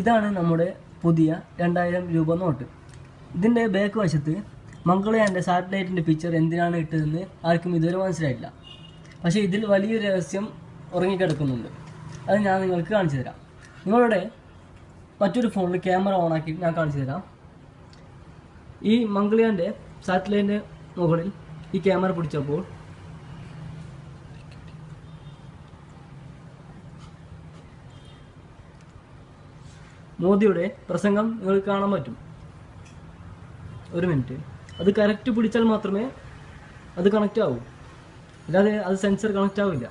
ഇതാണ് നമ്മുടെ പുതിയ 2000 രൂപ നോട്ട്. ഇതിൻ്റെ ബാക്ക് വശത്ത് മംഗൾയാൻ്റെ സാറ്റലൈറ്റിൻ്റെ പിക്ചർ എന്തിനാണ് ഇട്ടതെന്ന് ആർക്കും ഇതുവരെ മനസ്സിലായില്ല. പക്ഷേ ഇതിൽ വലിയൊരു രഹസ്യം ഉറങ്ങിക്കിടക്കുന്നുണ്ട്. അത് ഞാൻ നിങ്ങൾക്ക് കാണിച്ചു തരാം. നിങ്ങളുടെ മറ്റൊരു ഫോണിൽ ക്യാമറ ഓണാക്കി ഞാൻ കാണിച്ചു തരാം. ഈ മംഗൾയാൻ്റെ സാറ്റലൈറ്റിൻ്റെ മുകളിൽ ഈ ക്യാമറ പിടിച്ചപ്പോൾ മോദിയുടെ പ്രസംഗം നിങ്ങൾക്ക് കാണാൻ പറ്റും. ഒരു മിനിറ്റ്, അത് കറക്റ്റ് പിടിച്ചാൽ മാത്രമേ അത് കണക്റ്റ് ആവൂ, അല്ലാതെ അത് സെൻസർ കണക്റ്റ് ആവില്ല.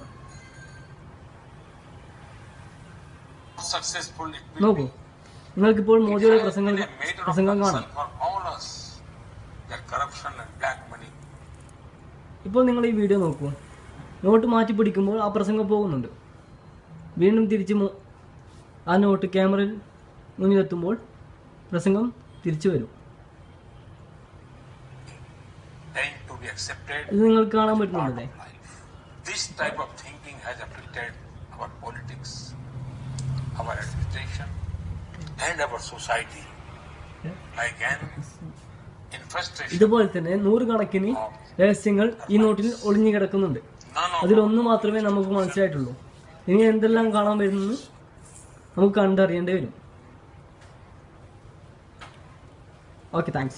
നോക്കൂ, നിങ്ങൾക്കിപ്പോൾ മോദിയുടെ പ്രസംഗം കാണാം. ഇപ്പോൾ നിങ്ങൾ ഈ വീഡിയോ നോക്കൂ. നോട്ട് മാറ്റി പിടിക്കുമ്പോൾ ആ പ്രസംഗം പോകുന്നുണ്ട്. വീണ്ടും തിരിച്ച് ആ നോട്ട് ക്യാമറയിൽ മുന്നിലെത്തുമ്പോൾ പ്രസംഗം തിരിച്ചു വരും. ഇത് നിങ്ങൾക്ക് കാണാൻ പറ്റുന്നുണ്ടല്ലേ? This type of thinking has affected our politics, our administration, and our society. Again, in frustration. ഇതുപോലെ തന്നെ നൂറുകണക്കിന് രഹസ്യങ്ങൾ ഈ നോട്ടിൽ ഒളിഞ്ഞു കിടക്കുന്നുണ്ട്. അതിലൊന്ന് മാത്രമേ നമുക്ക് മനസ്സിലായിട്ടുള്ളൂ. ഇനി എന്തെല്ലാം കാണാൻ വരുന്നത് നമുക്ക് കണ്ടറിയേണ്ടി വരും. Okay, thanks.